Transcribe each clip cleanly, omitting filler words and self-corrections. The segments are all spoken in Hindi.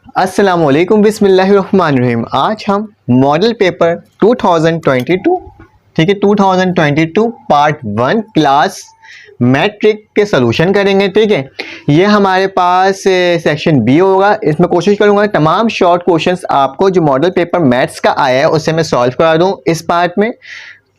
अस्सलामुअलैकुम बिस्मिल्लाहिर्रहमानिर्रहीम। आज हम मॉडल पेपर 2022 ठीक है 2022 पार्ट 1 क्लास मैट्रिक के सॉल्यूशन करेंगे। ठीक है, ये हमारे पास सेक्शन बी होगा। इसमें कोशिश करूंगा तमाम शॉर्ट क्वेश्चंस आपको जो मॉडल पेपर मैथ्स का आया है उससे मैं सॉल्व करा दूं इस पार्ट में,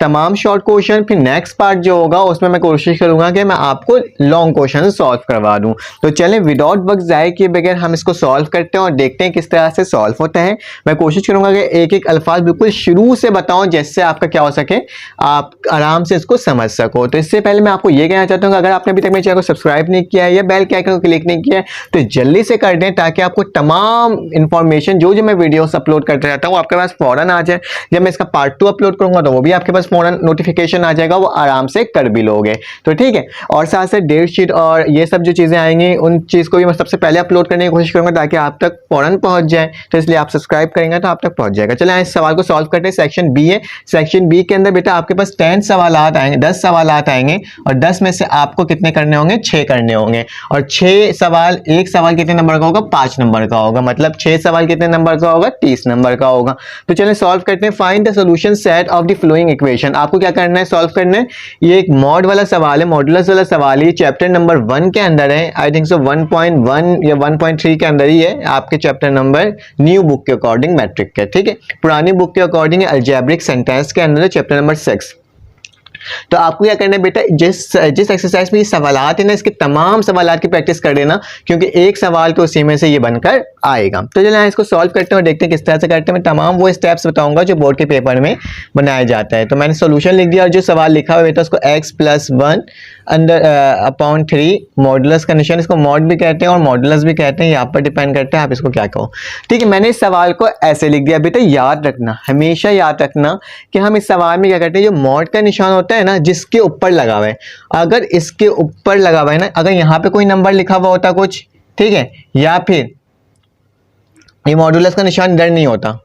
तमाम शॉर्ट क्वेश्चन। फिर नेक्स्ट पार्ट जो होगा उसमें मैं कोशिश करूंगा कि मैं आपको लॉन्ग क्वेश्चन सॉल्व करवा दूं। तो चलें विदाउट वक्त ज़ाय किए बगैर हम इसको सॉल्व करते हैं और देखते हैं किस तरह से सॉल्व होता है। मैं कोशिश करूंगा कि एक एक अल्फाज बिल्कुल शुरू से बताऊं जिससे आपका क्या हो सके, आप आराम से इसको समझ सको। तो इससे पहले मैं आपको ये कहना चाहता हूँ कि अगर आपने अभी तक मेरे चैनल को सब्सक्राइब नहीं किया है या बेल के आइकन को क्लिक नहीं किया है तो जल्दी से कर दें, ताकि आपको तमाम इंफॉर्मेशन जो जो मैं वीडियोस अपलोड करते रहता हूँ आपके पास फौरन आ जाए। जब मैं इसका पार्ट 2 अपलोड करूंगा तो वो भी आपके पास फौरन नोटिफिकेशन आ जाएगा, वो आराम से कर भी लोगे। तो ठीक है, और साथ साथ डेट शीट और ये सब जो चीज़ें आएंगी उन चीज़ को भी मैं सबसे पहले अपलोड करने की कोशिश करूंगा ताकि आप तक फौरन पहुंच जाए। तो इसलिए आप सब्सक्राइब करेंगे तो आप तक पहुंच जाएगा। चलिए इस सवाल को सॉल्व करते हैं। सेक्शन बी है। सेक्शन बी के अंदर बेटा आपके पास 10 सवालात आएंगे, 10 सवालात आएंगे और 10 में से आपको कितने करने होंगे, 6 करने होंगे। और 6 सवाल, एक सवाल कितने नंबर का होगा, 5 नंबर का होगा। मतलब 6 सवाल कितने नंबर का होगा, 30 नंबर का होगा। तो चलिए सॉल्व करते हैं। Find the solution set of the flowing equation. आपको क्या करना है, सॉल्व करना है। ये एक मॉड वाला सवाल है, मॉडुलस वाला सवाल है। चैप्टर नंबर 1 के अंदर है, आई थिंक सो 1.1 या 1.3 के अंदर ही है आपके चैप्टर नंबर न्यू बुक के अकॉर्डिंग मैट्रिक के। ठीक है, पुरानी बुक के अकॉर्डिंग अलजेब्रिक सेंटेंस के अंदर है चैप्टर नंबर 6। तो आपको क्या करना है बेटा, जिस एक्सरसाइज में ये सवालात है ना, इसके तमाम सवालात की प्रैक्टिस कर लेना, क्योंकि एक सवाल तो उसी में से ये बनकर आएगा। तो चलिए इसको सॉल्व करते हैं और देखते हैं किस तरह से करते हैं। मैं तमाम वो स्टेप्स बताऊंगा जो बोर्ड के पेपर में बनाया जाता है। तो मैंने सॉल्यूशन लिख दिया और जो सवाल लिखा हुआ बेटा उसको x+1 अंडर अपॉन 3 मॉडुलस का निशान, इसको मॉड भी कहते हैं और मॉडुलस भी कहते हैं, यहाँ पर डिपेंड करता है आप इसको क्या कहो। ठीक है, मैंने इस सवाल को ऐसे लिख दिया। बेटा याद रखना, हमेशा याद रखना कि हम इस सवाल में क्या करते हैं, जो मॉड का निशान होता है ना जिसके ऊपर लगा हुआ है, अगर इसके ऊपर लगा हुआ है ना, अगर यहाँ पे कोई नंबर लिखा हुआ होता कुछ, ठीक है, या फिर ये मॉडुलस का निशान इधर नहीं होता,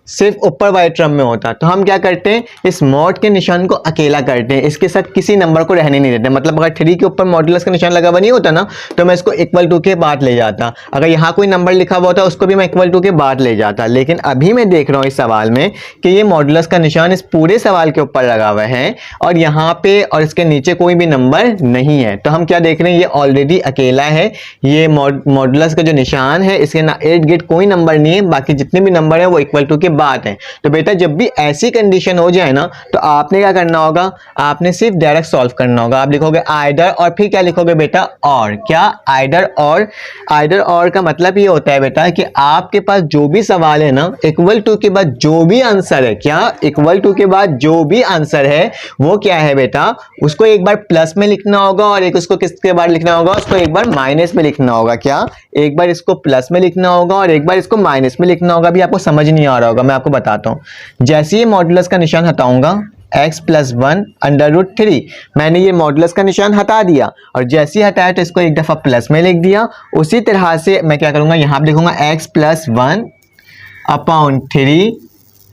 सिर्फ ऊपर वाले टर्म में होता, तो हम क्या करते हैं, इस मॉड के निशान को अकेला करते हैं, इसके साथ किसी नंबर को रहने नहीं देते। मतलब अगर 3 के ऊपर मॉडुलस का निशान लगा हुआ नहीं होता ना, तो मैं इसको इक्वल टू के बाद ले जाता। अगर यहाँ कोई नंबर लिखा हुआ होता उसको भी मैं इक्वल टू के बाद ले जाता। लेकिन अभी मैं देख रहा हूँ इस सवाल में कि ये मॉडुलस का निशान इस पूरे सवाल के ऊपर लगा हुआ है और यहाँ पे और इसके नीचे कोई भी नंबर नहीं है। तो हम क्या देख रहे हैं, ये ऑलरेडी अकेला है। ये मॉडुलस का जो निशान है इसके ना इर्द गिर्द कोई नंबर नहीं है, बाकी जितने भी नंबर है वो इक्वल टू के बात है। तो बेटा जब भी ऐसी कंडीशन हो जाए ना, तो आपने क्या करना होगा, आपने सिर्फ डायरेक्ट सॉल्व करना होगा। आप लिखोगे आइदर और फिर क्या लिखोगे बेटा, और। क्या, आइदर और। आइदर और का मतलब ये होता है बेटा कि आपके पास जो भी सवाल है ना, इक्वल टू के बाद जो भी आंसर है, क्या, इक्वल टू के बाद जो भी आंसर है वो क्या है बेटा, उसको एक बार प्लस में लिखना होगा और एक उसको किसके बाद लिखना होगा, उसको एक बार माइनस में लिखना होगा। क्या, एक बार इसको प्लस में लिखना होगा और एक बार इसको माइनस में लिखना होगा। अभी आपको समझ नहीं आ रहा होगा, मैं आपको बताता हूं। जैसे ही मॉडुलस का निशान हटाऊंगा, x+1 √3, मैंने ये मॉडुलस का निशान हटा दिया और जैसे ही हटाया तो इसको एक दफा प्लस में लिख दिया। उसी तरह से मैं क्या करूंगा, यहां पे लिखूंगा x+1 अपॉन 3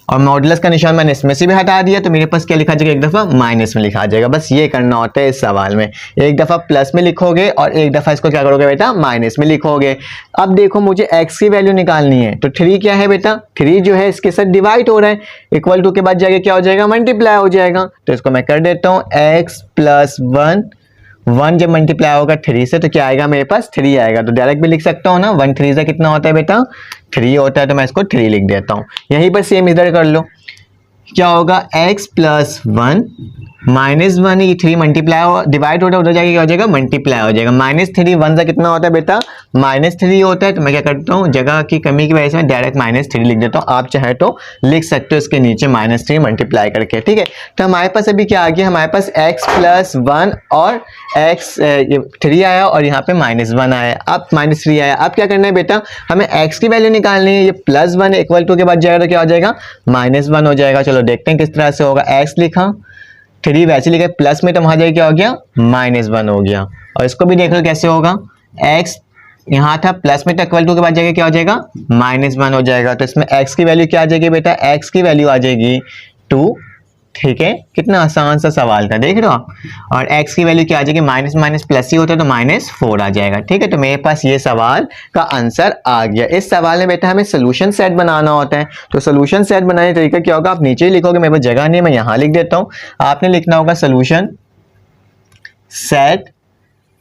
और मॉडुलस का निशान मैंने इसमें से भी हटा दिया, तो मेरे पास क्या लिखा जाएगा, एक दफा माइनस में लिखा जाएगा। बस ये करना होता है इस सवाल में, एक दफा प्लस में लिखोगे और एक दफा इसको क्या करोगे बेटा, माइनस में लिखोगे। अब देखो मुझे x की वैल्यू निकालनी है, तो 3 क्या है बेटा, 3 जो है इसके साथ डिवाइड हो रहा है, इक्वल टू के बाद जाके क्या हो जाएगा, मल्टीप्लाई हो जाएगा। तो इसको मैं कर देता हूँ, x+1 1 जब मल्टीप्लाई होगा 3 से तो क्या आएगा, मेरे पास 3 आएगा। तो डायरेक्ट भी लिख सकता हूँ ना, 1 3 से कितना होता है बेटा, 3 होता है। तो मैं इसको 3 लिख देता हूँ। यहीं पर सेम इधर कर लो, क्या होगा, x+1 -1, ये 3 मल्टीप्लाई डिवाइड होता है, उधर जाके क्या हो जाएगा, मल्टीप्लाई हो जाएगा। -3 1 से कितना होता है बेटा, -3 होता है। तो मैं क्या करता हूँ, जगह की कमी की वजह से मैं डायरेक्ट -3 लिख देता हूँ। आप चाहे तो लिख सकते हो इसके नीचे -3 मल्टीप्लाई करके। ठीक है, तो हमारे पास अभी क्या आ गया, हमारे पास x+1 और ये 3 आया और यहाँ पे -1 आया, अब -3 आया। अब क्या करना है बेटा, हमें x की वैल्यू निकालनी है। ये +1 इक्वल टू के बाद जाएगा तो क्या हो जाएगा, -1 हो जाएगा। चलो देखते हैं किस तरह से होगा। x लिखा, 3 वैसे लिखा, प्लस में तो वहां जाए क्या हो गया, -1 हो गया। और इसको भी देख लो कैसे होगा, x यहाँ था प्लस में, तो इक्वल टू के बाद जाके क्या हो जाएगा, -1 हो जाएगा। तो इसमें x की वैल्यू क्या आ जाएगी बेटा, x की वैल्यू आ जाएगी 2 ठीक है, कितना आसान सा सवाल था, देख रहे हो आप। और x की वैल्यू क्या आ जाएगी, माइनस माइनस प्लस ही होता है तो -4 आ जाएगा। ठीक है, तो मेरे पास ये सवाल का आंसर आ गया। इस सवाल में बेटा हमें सोल्यूशन सेट बनाना होता है, तो सोल्यूशन सेट बनाने का तरीका क्या होगा, आप नीचे ही लिखोगे, मेरे पास जगह नहीं है, मैं यहाँ लिख देता हूँ। आपने लिखना होगा सोल्यूशन सेट,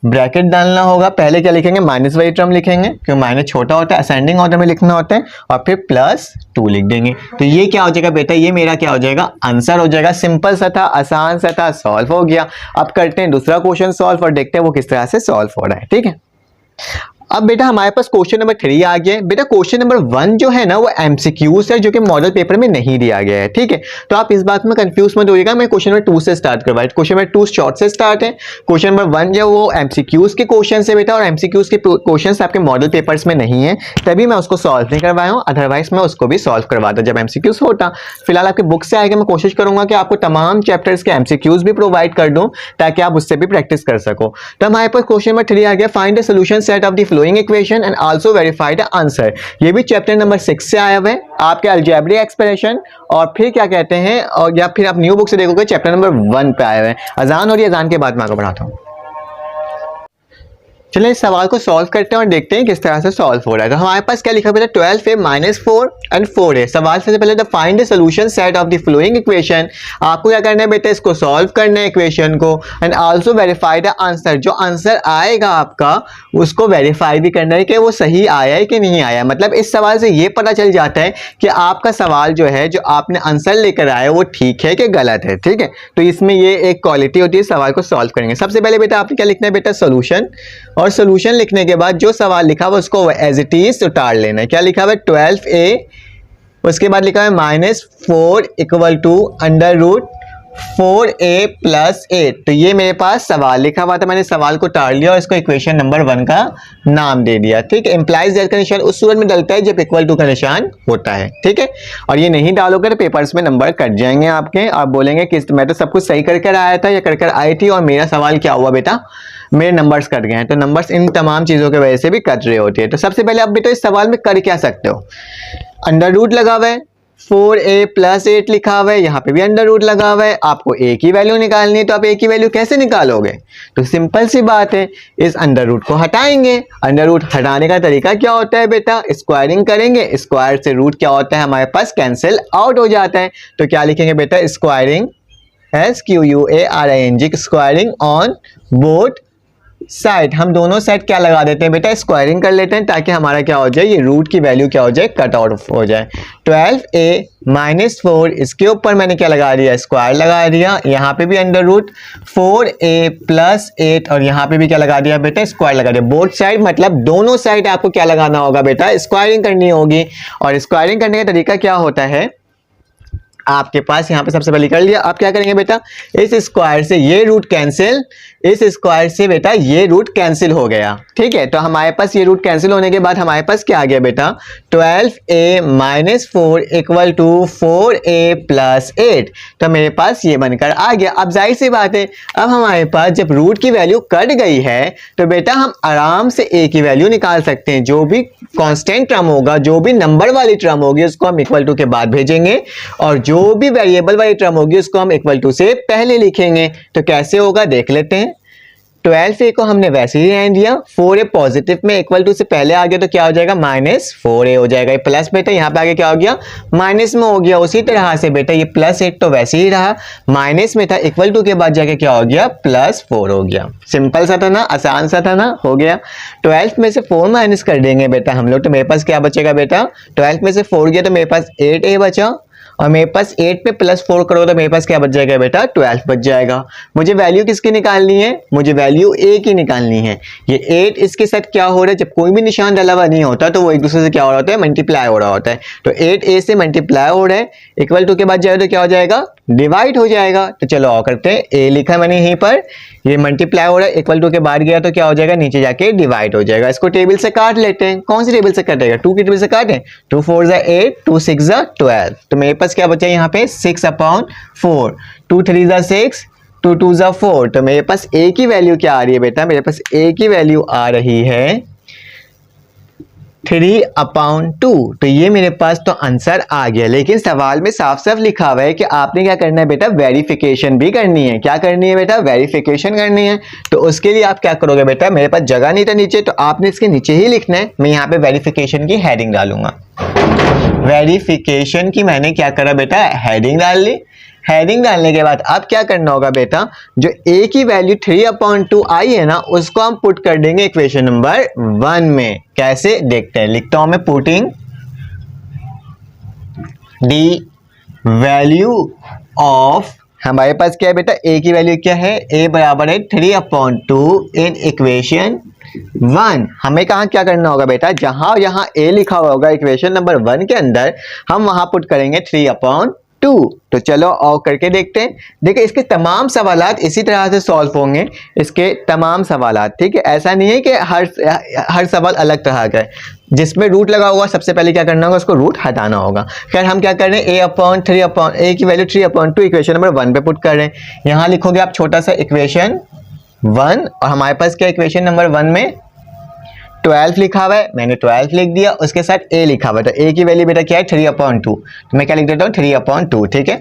ब्रैकेट डालना होगा, पहले क्या लिखेंगे, माइनस वाली टर्म लिखेंगे क्योंकि माइनस छोटा होता है, असेंडिंग ऑर्डर में लिखना होता है, और फिर +2 लिख देंगे। तो ये क्या हो जाएगा बेटा, ये मेरा क्या हो जाएगा, आंसर हो जाएगा। सिंपल सा था, आसान सा था, सॉल्व हो गया। अब करते हैं दूसरा क्वेश्चन सॉल्व और देखते हैं वो किस तरह से सॉल्व हो रहा है। ठीक है, अब बेटा हमारे पास क्वेश्चन नंबर 3 आ गया है। बेटा क्वेश्चन नंबर 1 जो है ना वो एमसीक्यूज है, जो कि मॉडल पेपर में नहीं दिया गया है। ठीक है, तो आप इस बात में कंफ्यूज मत होइएगा, मैं क्वेश्चन नंबर 2 से स्टार्ट करवाया। क्वेश्चन नंबर 2 शॉर्ट से स्टार्ट है, क्वेश्चन नंबर 1 जो वो एमसीक्यूज के क्वेश्चन है बेटा, और एमसीक्यूज के क्वेश्चन आपके मॉडल पेपर्स में नहीं है, तभी मैं उसको सॉल्व नहीं करवाया हूँ, अदरवाइज मैं उसको भी सॉल्व करवाता जब एमसीक्यूज होता। फिलहाल आपके बुक से आएगा, मैं कोशिश करूंगा कि आपको तमाम चैप्टर्स के एमसीक्यूज भी प्रोवाइड कर दूं ताकि आप उससे भी प्रैक्टिस कर सको। तो हमारे पास क्वेश्चन नंबर 3 आ गया, find the solution set of the flowing equation and also verify the answer. ये भी चैप्टर नंबर 6 से आया हुआ है, आपके अलजेब्रिक एक्सप्रेशन, और फिर क्या कहते हैं, और या फिर आप न्यू बुक से देखोगे चैप्टर नंबर 1 पे आया हुआ है। अजान और अजान के बाद मैं आपको बढ़ाता हूँ। चलिए इस सवाल को सॉल्व करते हैं और देखते हैं किस तरह से सॉल्व हो रहा है। तो हमारे पास क्या लिखा हुआ है, 12a -4 एंड 4a। सवाल सबसे पहले find the solution set of the flowing equation. आपको क्या करना है बेटा, इसको सॉल्व करना है इक्वेशन को, and also verify the answer. जो आंसर आएगा आपका उसको वेरीफाई भी करना है कि वो सही आया है कि नहीं आया। मतलब इस सवाल से ये पता चल जाता है कि आपका सवाल जो है, जो आपने आंसर लेकर आया वो ठीक है कि गलत है। ठीक है, तो इसमें ये एक क्वालिटी होती है सवाल को सॉल्व करेंगे। सबसे पहले बेटा आपने क्या लिखना है बेटा, सोल्यूशन, और सोल्यूशन लिखने के बाद जो सवाल लिखा हुआ उसको एज इट इज उतार लेना है। क्या लिखा हुआ है, 12a, उसके बाद लिखा है -4 = √4a + 8। तो ये मेरे पास सवाल लिखा हुआ था, मैंने सवाल को उतार लिया और इसको इक्वेशन नंबर 1 का नाम दे दिया। ठीक है, इंप्लाइज दैट का निशान उस सूरत में डलता है जब इक्वल टू का निशान होता है। ठीक है, और ये नहीं डालोगे तो पेपर्स में नंबर कट जाएंगे आपके, आप बोलेंगे कि मैं तो सब कुछ सही करके आया था या कर आई थी और मेरा सवाल क्या हुआ बेटा, मेरे नंबर्स कट गए हैं। तो नंबर्स इन तमाम चीज़ों की वजह से भी कट रही होती है। तो सबसे पहले आप बेटा इस सवाल में कर क्या सकते हो, अंडर रूट लगा हुआ है, 4a + 8 लिखा हुआ है, यहाँ पे भी अंडर रूट लगा हुआ है, आपको a की वैल्यू निकालनी है। तो आप a की वैल्यू कैसे निकालोगे, तो सिंपल सी बात है, इस अंडर रूट को हटाएंगे। अंडर रूट हटाने का तरीका क्या होता है बेटा, स्क्वायरिंग करेंगे, स्क्वायर से रूट क्या होता है हमारे पास कैंसिल आउट हो जाता है। तो क्या लिखेंगे बेटा, squaring, SQUARING, squaring on both side. हम दोनों साइड क्या लगा देते हैं बेटा, स्क्वायरिंग कर लेते हैं ताकि हमारा क्या हो जाए, ये रूट की वैल्यू क्या हो जाए, कट आउट हो जाए। 12a -4, इसके ऊपर मैंने क्या लगा दिया, स्क्वायर लगा दिया, यहाँ पे भी अंडर रूट 4a + 8, और यहाँ पे भी क्या लगा दिया बेटा, स्क्वायर लगा दिया। बोथ साइड मतलब दोनों साइड आपको क्या लगाना होगा बेटा, स्क्वायरिंग करनी होगी। और स्क्वायरिंग करने का तरीका क्या होता है, आपके पास यहाँ पे सबसे पहले कर लिया। आप क्या करेंगे बेटा, इस स्क्वायर से ये रूट कैंसिल, इस स्क्वायर से बेटा ये रूट कैंसिल हो गया। ठीक है, तो हमारे पास ये रूट कैंसिल होने के बाद हमारे पास क्या आ गया बेटा, 12a -4 = 4a + 8। तो मेरे पास ये बनकर आ गया। अब जाहिर सी बात है, अब हमारे पास जब रूट की वैल्यू कट गई है तो बेटा हम आराम से a की वैल्यू निकाल सकते हैं। जो भी कांस्टेंट टर्म होगा, जो भी नंबर वाली टर्म होगी उसको हम = के बाद भेजेंगे, और जो भी वेरिएबल वाली टर्म होगी उसको हम = से पहले लिखेंगे। तो कैसे होगा देख लेते हैं। 12a को हमने वैसे ही रहने दिया, 4a पॉजिटिव में = से पहले आ गया तो क्या हो जाएगा, -4a हो जाएगा। ये प्लस बेटा यहाँ पे आगे क्या हो गया, माइनस में हो गया। उसी तरह से बेटा ये +8 तो वैसे ही रहा, माइनस में था, = के बाद जाके क्या हो गया, +4 हो गया। सिंपल सा था ना, आसान सा था ना, हो गया। 12 में से 4 माइनस कर देंगे बेटा हम लोग, तो मेरे पास क्या बचेगा बेटा, 12 में से 4 गया तो मेरे पास 8a बचा, और मेरे पास 8 पे +4 करो तो मेरे पास क्या बच जाएगा बेटा, 12 बच जाएगा। मुझे वैल्यू किसकी निकालनी है, मुझे वैल्यू a की निकालनी है। ये 8 इसके साथ क्या हो रहा है, जब कोई भी निशान डाला हुआ नहीं होता तो वो एक दूसरे से क्या हो रहा होता है, मल्टीप्लाई हो रहा होता है। तो 8a से मल्टीप्लाई हो रहा है, = के बाद जाए तो क्या हो जाएगा, डिवाइड हो जाएगा। तो चलो और करते हैं, a लिखा मैंने यहीं पर, ये मल्टीप्लाई हो रहा है, = के बाद गया तो क्या हो जाएगा, नीचे जाके डिवाइड हो जाएगा। इसको टेबल से काट लेते हैं। कौन सी टेबल से कटेगा, 2 की टेबल से काटें। 2 4 = 8, 2 6 = 12। तो मेरे पास क्या बचा यहाँ पे, 6/4, 2 3 = 6, 2 2 = 4। तो मेरे पास a की वैल्यू क्या आ रही है बेटा, मेरे पास a की वैल्यू आ रही है 3/2। तो ये मेरे पास तो आंसर आ गया, लेकिन सवाल में साफ साफ लिखा हुआ है कि आपने क्या करना है बेटा, वेरिफिकेशन भी करनी है। क्या करनी है बेटा, वेरिफिकेशन करनी है। तो उसके लिए आप क्या करोगे बेटा, मेरे पास जगह नहीं था नीचे, तो आपने इसके नीचे ही लिखना है। मैं यहाँ पे वेरिफिकेशन की हेडिंग डालूंगा। वेरिफिकेशन की मैंने क्या करा बेटा, हेडिंग डाल ली। हेडिंग डालने के बाद अब क्या करना होगा बेटा, जो a की वैल्यू 3/2 आई है ना, उसको हम पुट कर देंगे इक्वेशन नंबर 1 में। कैसे देखते हैं, लिखता हूं मैं, पुटिंग दी वैल्यू ऑफ, हमारे पास क्या है बेटा, a की वैल्यू क्या है, a बराबर है 3/2 इन इक्वेशन 1। हमें कहा क्या करना होगा बेटा, जहां यहां a लिखा हुआ होगा इक्वेशन नंबर 1 के अंदर, हम वहां पुट करेंगे 3/2। तो चलो और करके देखते हैं। देखिए इसके तमाम सवालात इसी तरह से सॉल्व होंगे, इसके तमाम सवालात, ठीक है। ऐसा नहीं है कि हर सवाल अलग तरह का है। जिसमें रूट लगा हुआ सबसे पहले क्या करना होगा, उसको रूट हटाना होगा। खैर हम क्या कर रहे हैं, a की वैल्यू 3/2 इक्वेशन नंबर 1 पे पुट कर रहे हैं। यहाँ लिखोगे आप छोटा सा इक्वेशन 1, और हमारे पास क्या इक्वेशन नंबर 1 में 12 लिखा हुआ है, मैंने 12 लिख दिया, उसके साथ a लिखा हुआ है। तो a की वैल्यू बेटा क्या है, 3/2। तो मैं क्या लिख देता हूँ, 3/2, ठीक है।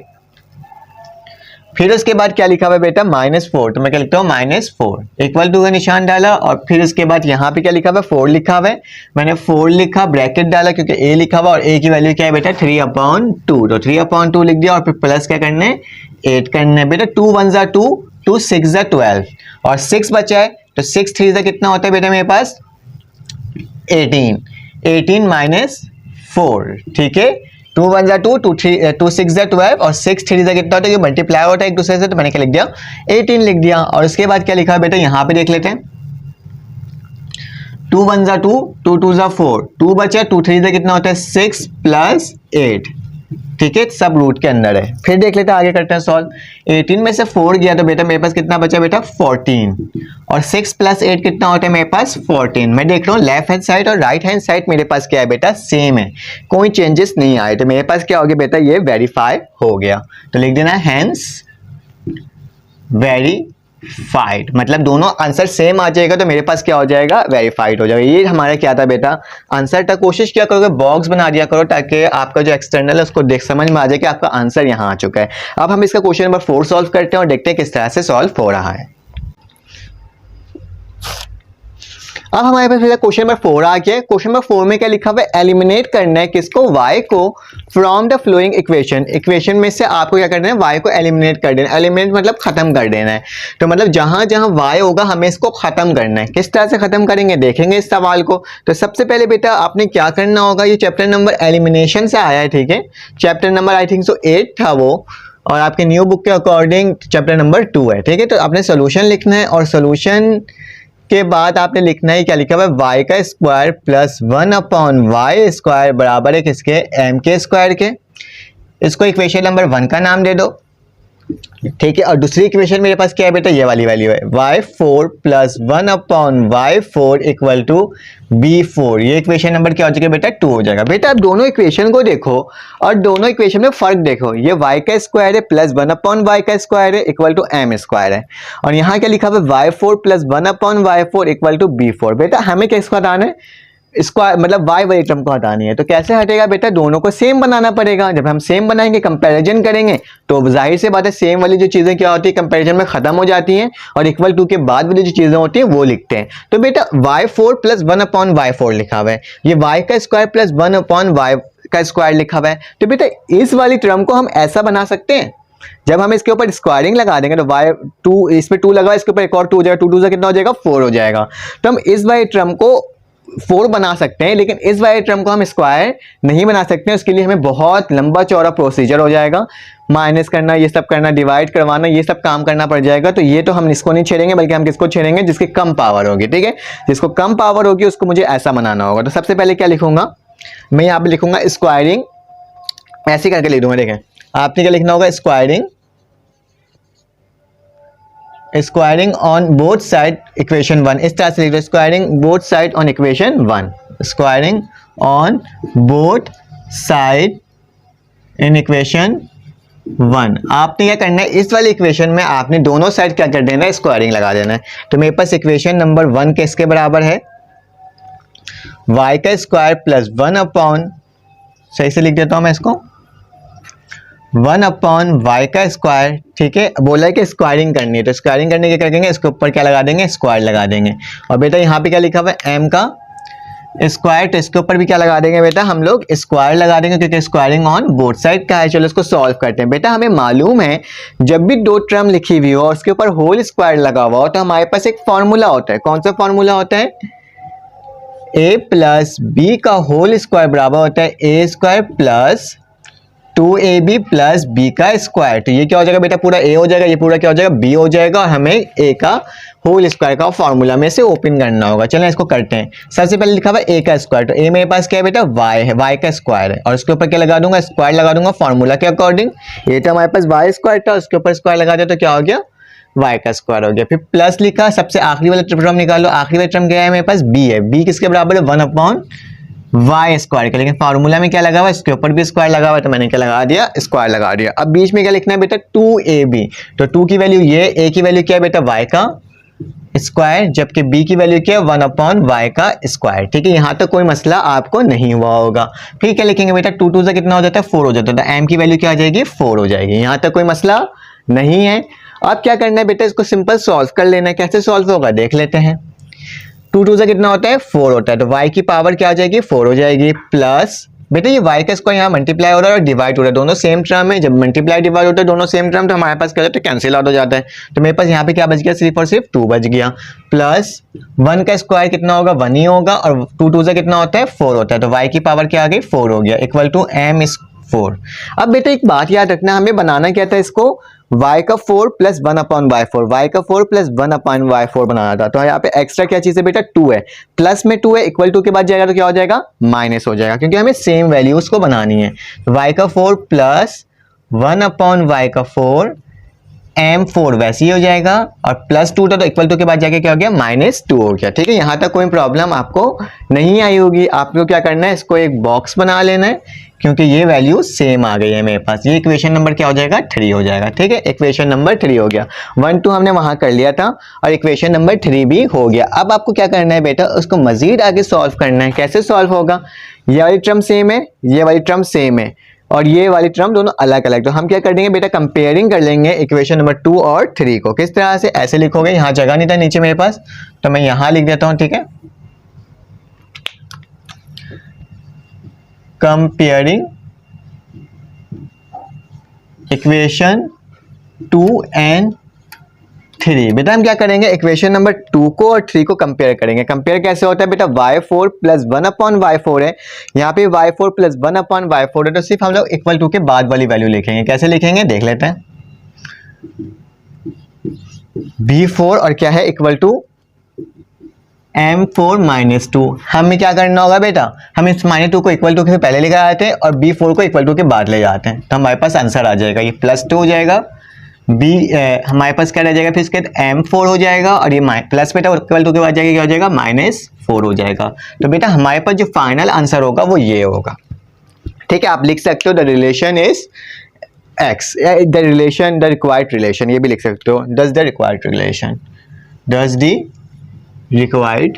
फिर उसके बाद क्या लिखा हुआ है बेटा, -4। तो मैं क्या लिखता हूँ, -4 इक्वल टू का निशान डाला, और फिर उसके बाद यहाँ पे क्या लिखा हुआ है, 4 लिखा हुआ है। मैंने 4 लिखा, ब्रैकेट डाला, क्योंकि a लिखा हुआ और a की वैल्यू क्या है बेटा, 3/2। तो 3/2 लिख दिया, और फिर प्लस क्या करना है, 8 करना है बेटा। 2 1 ज़ा 2, 2 6 ज़ा 12, और 6 बचा है, तो 6 3 ज़ा कितना होता है बेटा मेरे पास, 18 -4, ठीक है। 2 1 ज़ा 2, 2 6 ज़ा 12, और 6 3 ज़ा कितना होता है, मल्टीप्लाई होता है एक दूसरे से। तो मैंने क्या लिख दिया, 18 लिख दिया। और उसके बाद क्या लिखा है बेटा, यहाँ पे देख लेते हैं। 2 1 ज़ा 2, 2 2 ज़ा 4, 2 बचा, 2 3 ज़ा कितना होता है, 6 + 8, ठीक है। सब रूट के अंदर है। फिर देख लेते हैं, आगे करते हैं सॉल्व। 18 में से 4 गया, तो बेटा मेरे पास कितना बचा बेटा, 14, और 6 + 8 कितना होता है मेरे पास, 14। मैं देख रहा हूँ लेफ्ट हैंड साइड और राइट हैंड साइड मेरे पास क्या है बेटा, सेम है, कोई चेंजेस नहीं आए। तो मेरे पास क्या हो गया बेटा, ये वेरीफाई हो गया। तो लिख देना हैंस वेरीफाइड, मतलब दोनों आंसर सेम आ जाएगा, तो मेरे पास क्या हो जाएगा, वेरीफाइड हो जाएगा। ये हमारा क्या था बेटा, आंसर तक कोशिश क्या करोगे, बॉक्स बना दिया करो, ताकि आपका जो एक्सटर्नल है उसको देख समझ में आ जाए कि आपका आंसर यहाँ आ चुका है। अब हम इसका क्वेश्चन नंबर 4 सॉल्व करते हैं और देखते हैं किस तरह से सॉल्व हो रहा है। अब हमारे पास क्वेश्चन नंबर 4 आ गया। क्वेश्चन नंबर 4 में क्या लिखा हुआ है, एलिमिनेट करना है किसको, y को, from the flowing equation. Equation में से आपको क्या करना है, y को एलिमिनेट कर देना। एलिमिनेट मतलब खत्म कर देना है। तो मतलब जहां जहां y होगा हमें इसको खत्म करना है। किस तरह से खत्म करेंगे देखेंगे इस सवाल को। तो सबसे पहले बेटा आपने क्या करना होगा, ये चैप्टर नंबर एलिमिनेशन से आया है, ठीक है। Chapter number I think so 8 था वो, और आपके न्यू बुक के अकॉर्डिंग चैप्टर नंबर 2 है, ठीक है। तो आपने सोल्यूशन लिखना है, और सोल्यूशन के बाद आपने लिखना है, क्या लिखा हुआ है, y का स्क्वायर प्लस 1/y स्क्वायर बराबर है किसके, m के स्क्वायर के। इसको इक्वेशन नंबर 1 का नाम दे दो, ठीक है। और दूसरी इक्वेशन मेरे पास क्या है बेटा, ये वाली वैल्यू है, y4 plus 1/y4 equal to b4। ये इक्वेशन नंबर क्या हो जाएगा बेटा, 2 हो जाएगा। बेटा आप दोनों इक्वेशन को देखो और दोनों इक्वेशन में फर्क देखो। ये y का स्क्वायर है प्लस 1/y का स्क्वायर है इक्वल टू m स्क्वायर है, और यहाँ क्या लिखा हुआ है, y4 plus 1/y4 equal to b4। बेटा हमें किसको हटाना है, स्क्वायर मतलब y वाली टर्म को हटानी है। तो कैसे हटेगा बेटा, दोनों को सेम बनाना पड़ेगा। जब हम सेम बनाएंगे, कंपैरिजन करेंगे, तो जाहिर सी बात है सेम वाली जो चीजें क्या होती है कंपैरिजन में खत्म हो जाती हैं, और इक्वल टू के बाद वाली जो चीजें होती हैं वो लिखते हैं। तो बेटा y4 प्लस 1/y4 लिखा हुआ है, ये y का स्क्वायर प्लस 1/y का स्क्वायर लिखा हुआ है। तो बेटा इस वाली टर्म को हम ऐसा बना सकते हैं, जब हम इसके ऊपर स्क्वायरिंग लगा देंगे तो y2 इसमें 2 लगा, इसके ऊपर एक और 2 हो जाएगा, 2 2 से कितना हो जाएगा, 4 हो जाएगा। तो हम इस वाली टर्म को 4 बना सकते हैं, लेकिन इस वाले टर्म को हम स्क्वायर नहीं बना सकते हैं। उसके लिए हमें बहुत लंबा चौड़ा प्रोसीजर हो जाएगा, माइनस करना, ये सब करना, डिवाइड करवाना, ये सब काम करना पड़ जाएगा। तो ये तो हम इसको नहीं छेड़ेंगे, बल्कि हम किसको छेड़ेंगे, जिसकी कम पावर होगी, ठीक है। जिसको कम पावर होगी उसको मुझे ऐसा बनाना होगा। तो सबसे पहले क्या लिखूंगा मैं, यहाँ पे लिखूंगा स्क्वायरिंग, ऐसे करके लिख दूंगा। देखें आपने क्या लिखना होगा, squaring on both side equation 1। इस तरह से लिख दो, squaring both side on equation 1, squaring on both side in equation 1। आपने क्या करना है, इस वाली इक्वेशन में आपने दोनों साइड क्या कर देना है, स्क्वायरिंग लगा देना है। तो मेरे पास इक्वेशन नंबर 1 किसके बराबर है, वाई का स्क्वायर प्लस 1 अपॉन, सही से लिख देता हूं मैं इसको, 1 अपॉन वाई का स्क्वायर। ठीक है, बोला है कि स्क्वायरिंग करनी है, तो स्क्वायरिंग करने के क्या करेंगे, इसके ऊपर क्या लगा देंगे, स्क्वायर लगा देंगे। और बेटा यहाँ पे क्या लिखा हुआ है, m का स्क्वायर, तो इसके ऊपर भी क्या लगा देंगे बेटा, हम लोग स्क्वायर लगा देंगे, क्योंकि स्क्वायरिंग ऑन बोथ साइड का है। चलो इसको सॉल्व करते हैं। बेटा हमें मालूम है जब भी दो टर्म लिखी हुई हो और उसके ऊपर होल स्क्वायर लगा हुआ हो तो हमारे पास एक फॉर्मूला होता है। कौन सा फॉर्मूला होता है, a प्लस बी का होल स्क्वायर बराबर होता है a square plus 2ab plus B का स्क्वायर। तो ये क्या हो जाएगा बेटा, पूरा a हो जाएगा, ये पूरा क्या हो जाएगा, b हो जाएगा, और हमें a का होल स्क्वायर का फॉर्मूला में से ओपन करना होगा। चलें इसको करते हैं। सबसे पहले लिखा हुआ a का स्क्वायर, तो a मेरे पास क्या है बेटा, y है, y का स्क्वायर है, और उसके ऊपर क्या लगा दूंगा, स्क्वायर लगा दूंगा फॉर्मूला के अकॉर्डिंग। ये तो हमारे पास y स्क्वायर था, उसके ऊपर स्क्वायर लगा दिया तो क्या हो गया, y का स्क्वायर हो गया। फिर प्लस लिखा, सबसे आखिरी वाला टर्म निकालो, आखिरी वाला टर्म क्या है मेरे पास, b है, b किसके बराबर है, 1 अपॉन वाई स्क्वायर का, लेकिन फार्मूला में क्या लगा हुआ, इसके ऊपर भी स्क्वायर लगा हुआ, तो मैंने क्या लगा दिया, स्क्वायर लगा दिया। अब बीच में क्या लिखना है बेटा, 2ab, तो 2 की वैल्यू ये, a की वैल्यू क्या है बेटा, y का स्क्वायर, जबकि b की वैल्यू क्या है, 1 अपॉन y का स्क्वायर। ठीक है, यहाँ तक कोई मसला आपको नहीं हुआ होगा। फिर क्या लिखेंगे बेटा, 2 2 से कितना हो जाता है, 4 हो जाता है, तो m की वैल्यू क्या आ जाएगी, 4 हो जाएगी। यहाँ तक कोई मसला नहीं है। अब क्या करना है बेटा, इसको सिंपल सॉल्व कर लेना है। कैसे सॉल्व होगा देख लेते हैं। 2 2 से कितना होता है, 4 होता है, तो y की पावर क्या हो जाएगी, 4 हो जाएगी, प्लस बेटा ये y का स्क्वायर यहाँ मल्टीप्लाई हो रहा है और डिवाइड हो रहा है, दोनों सेम टर्म है। जब मल्टीप्लाई डिवाइड होता है दोनों सेम टर्म, तो हमारे पास क्या होता है, कैंसिल आउट हो जाता है। तो मेरे पास यहाँ पे क्या बच गया, सिर्फ और सिर्फ 2 बच गया, प्लस 1 का स्क्वायर कितना होगा, 1 ही होगा, और 2 2 से कितना होता है, 4 होता है, तो y की पावर क्या आ गई, 4 हो गया, इक्वल टू m इज 4। अब बेटा एक बात याद रखना, हमें बनाना क्या था इसको, y का 4 प्लस 1 अपॉन वाई 4, y का 4 प्लस 1 अपॉन वाई 4 बनाना था। तो यहाँ पे एक्स्ट्रा क्या चीज है बेटा, 2 है, प्लस में 2 है, इक्वल टू के बाद जाएगा तो क्या हो जाएगा, माइनस हो जाएगा, क्योंकि हमें सेम वैल्यूज को बनानी है। y का 4 प्लस 1 अपॉन वाई का 4 m4 वैसे ही हो जाएगा, और प्लस 2 था तो इक्वल टू के बाद जाके क्या हो गया, माइनस 2 हो गया। ठीक है, यहाँ तक कोई प्रॉब्लम आपको नहीं आई होगी। आपको क्या करना है, इसको एक बॉक्स बना लेना है, क्योंकि ये वैल्यू सेम आ गई है मेरे पास। ये इक्वेशन नंबर क्या हो जाएगा, 3 हो जाएगा। ठीक है, इक्वेशन नंबर 3 हो गया। 1 2 हमने वहां कर लिया था और इक्वेशन नंबर 3 भी हो गया। अब आपको क्या करना है बेटा, उसको मजीद आगे सॉल्व करना है। कैसे सॉल्व होगा, ये वाली टर्म सेम है, ये वाली टर्म सेम है, और ये वाली टर्म दोनों अलग अलग। तो हम क्या कर देंगे बेटा, कंपेयरिंग कर लेंगे इक्वेशन नंबर 2 और 3 को। किस तरह से, ऐसे लिखोगे, यहाँ जगह नहीं था नीचे मेरे पास, तो मैं यहाँ लिख देता हूँ। ठीक है, कंपेयरिंग इक्वेशन 2 एंड 3। बेटा हम क्या करेंगे, इक्वेशन नंबर 2 को और 3 को कंपेयर करेंगे। कंपेयर कैसे होता है बेटा, y4 प्लस 1 अपॉन y4 है, यहाँ पे y4 प्लस 1 अपॉन y4 है, तो सिर्फ हम लोग इक्वल टू के बाद वाली वैल्यू लिखेंगे। कैसे लिखेंगे देख लेते हैं, b4 और क्या है, इक्वल टू m4 माइनस 2। हमें क्या करना होगा बेटा, हम इस माइनस 2 को इक्वल टू के पहले ले जाते हैं और b4 को इक्वल टू के बाद ले जाते हैं, तो हमारे पास आंसर आ जाएगा, ये प्लस 2 हो जाएगा, हमारे पास क्या रह जाएगा, फिर इसके m4 हो जाएगा, और ये प्लस बेटा इक्वल टू के बाद जाएगा क्या हो जाएगा, -4 हो जाएगा। तो बेटा हमारे पास जो फाइनल आंसर होगा वो ये होगा। ठीक है, आप लिख सकते हो the relation is x, the relation, the required relation, ये भी लिख सकते हो, does the required relation, does the required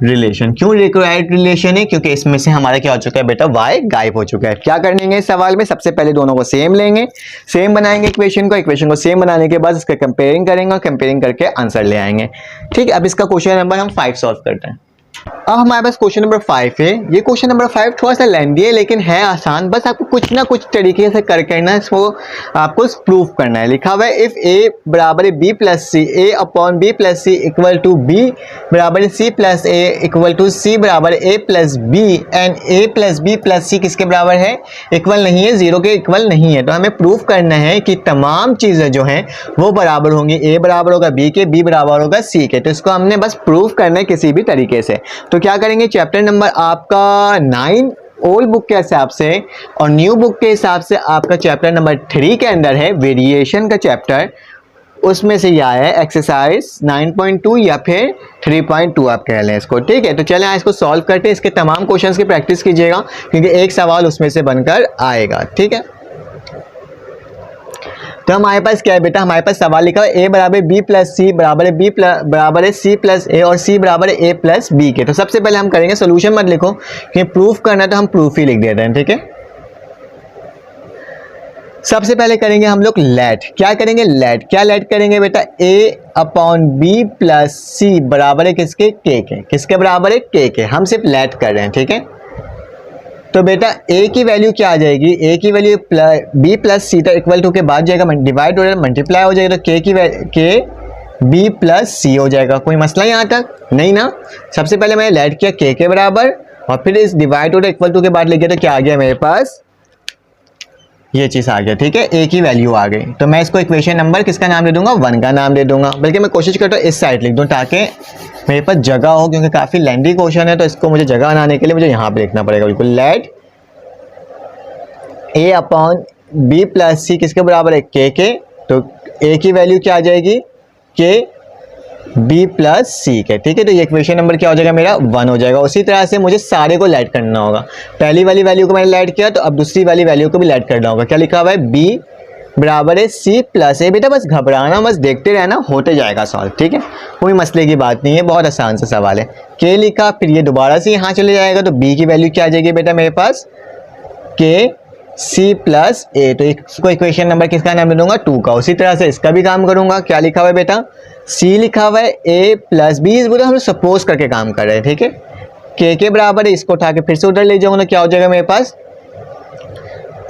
relation. क्यों रिक्वायर्ड रिलेशन है, क्योंकि इसमें से हमारा क्या हो चुका है बेटा, y गायब हो चुका है। क्या करेंगे इस सवाल में, सबसे पहले दोनों को सेम लेंगे, सेम बनाएंगे इक्वेशन को सेम बनाने के बाद इसका कंपेयरिंग करेंगे और कंपेयरिंग करके आंसर ले आएंगे। ठीक है, अब इसका क्वेश्चन नंबर हम 5 सॉल्व करते हैं। अब हमारे पास क्वेश्चन नंबर 5 है। ये क्वेश्चन नंबर 5 थोड़ा सा लेंदी है लेकिन है आसान, बस आपको कुछ ना कुछ तरीके से करके ना इसको आपको प्रूव करना है। लिखा हुआ है इफ a बराबर है b plus C, a upon b plus C equal to b बराबर है c plus a equal to c बराबर a plus b, and a plus b plus c किसके बराबर है, इक्वल नहीं है, 0 के इक्वल नहीं है। तो हमें प्रूव करना है कि तमाम चीज़ें जो हैं वो बराबर होंगी, a बराबर होगा b के, b बराबर होगा c के। तो इसको हमने बस प्रूव करना है किसी भी तरीके से। तो क्या करेंगे, चैप्टर नंबर आपका 9 ओल्ड बुक के हिसाब से और न्यू बुक के हिसाब से आपका चैप्टर नंबर 3 के अंदर है वेरिएशन का चैप्टर, उसमें से यह है एक्सरसाइज 9.2 या फिर 3.2 आप कह लें इसको। ठीक है, तो चलें इसको सॉल्व करते हैं। इसके तमाम क्वेश्चंस की प्रैक्टिस कीजिएगा क्योंकि एक सवाल उसमें से बनकर आएगा। ठीक है, तो हमारे पास क्या है बेटा, हमारे पास सवाल लिखा है a बराबर b प्लस सी बराबर है c प्लस ए और c बराबर है a प्लस बी के। तो सबसे पहले हम करेंगे, सोल्यूशन मत लिखो कि प्रूफ करना है तो हम प्रूफ ही लिख देते हैं, ठीक है। सबसे पहले करेंगे हम लोग लेट, क्या करेंगे लेट, क्या लेट करेंगे बेटा, a अपॉन बी प्लस सी बराबर है किसके, के के, किसके बराबर है, के। हम सिर्फ लेट कर रहे हैं, ठीक है। तो बेटा a की वैल्यू क्या आ जाएगी, a की वैल्यू b प्लस सी तो इक्वल टू के बाद जाएगा डिवाइड हो जाएगा, मल्टीप्लाई हो जाएगा, तो के b प्लस सी हो जाएगा। कोई मसला यहाँ तक नहीं ना। सबसे पहले मैंने लेट किया k के बराबर और फिर इस डिवाइड हो इक्वल टू के बाद लिख गया, तो क्या आ गया मेरे पास, ये चीज़ आ गया, ठीक है, a की वैल्यू आ गई। तो मैं इसको इक्वेशन नंबर किसका नाम दे दूंगा, 1 का नाम दे दूंगा। बल्कि मैं कोशिश करता हूँ इस साइड लिख दूँ ताकि मेरे पास जगह हो, क्योंकि काफ़ी लेंथी क्वेश्चन है तो इसको मुझे जगह बनाने के लिए मुझे यहाँ पे लिखना पड़ेगा। बिल्कुल let a upon b plus C किसके बराबर है, के। तो a की वैल्यू क्या आ जाएगी, के b प्लस सी के, ठीक है। तो ये इक्वेशन नंबर क्या हो जाएगा मेरा, 1 हो जाएगा। उसी तरह से मुझे सारे को लेट करना होगा। पहली वाली वैल्यू को मैंने लेट किया तो अब दूसरी वाली वैल्यू को भी लेट करना होगा। क्या लिखा हुआ है, b बराबर है c प्लस ए। बेटा बस घबराना, बस देखते रहना, होते जाएगा सॉल्व, ठीक है, कोई मसले की बात नहीं है, बहुत आसान सा सवाल है। के लिखा, फिर ये दोबारा से यहाँ चले जाएगा, तो b की वैल्यू क्या आ जाएगी बेटा मेरे पास, के c प्लस ए। तो इसको इक्वेशन नंबर किसका नाम दे दूंगा, 2 का। उसी तरह से इसका भी काम करूंगा। क्या लिखा हुआ है बेटा, c लिखा हुआ है a प्लस बी, इस हम सपोज करके काम कर रहे हैं, ठीक है। के बराबर है, इसको उठा के फिर से उधर ले जाऊंगा तो क्या हो जाएगा मेरे पास,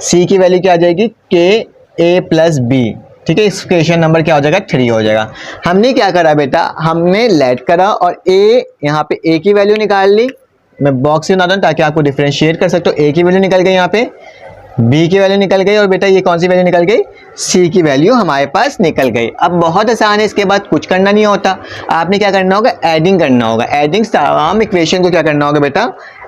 c की वैल्यू क्या आ जाएगी, के a प्लस बी, ठीक है। इस इक्वेशन नंबर क्या हो जाएगा, 3 हो जाएगा। हमने क्या करा बेटा, हमने लेट करा और a यहाँ पे a की वैल्यू निकाल ली। मैं बॉक्स से बना दूँ ताकि आपको डिफरेंशिएट कर सकते हो। a की वैल्यू निकल गई, यहाँ पे b की वैल्यू निकल गई और बेटा ये कौन सी वैल्यू निकल गई, c की वैल्यू हमारे पास निकल गई। अब बहुत आसान है, इसके बाद कुछ करना नहीं होता। आपने क्या करना होगा, एडिंग करना होगा। एडिंग तमाम इक्वेशन को क्या करना होगा बेटा,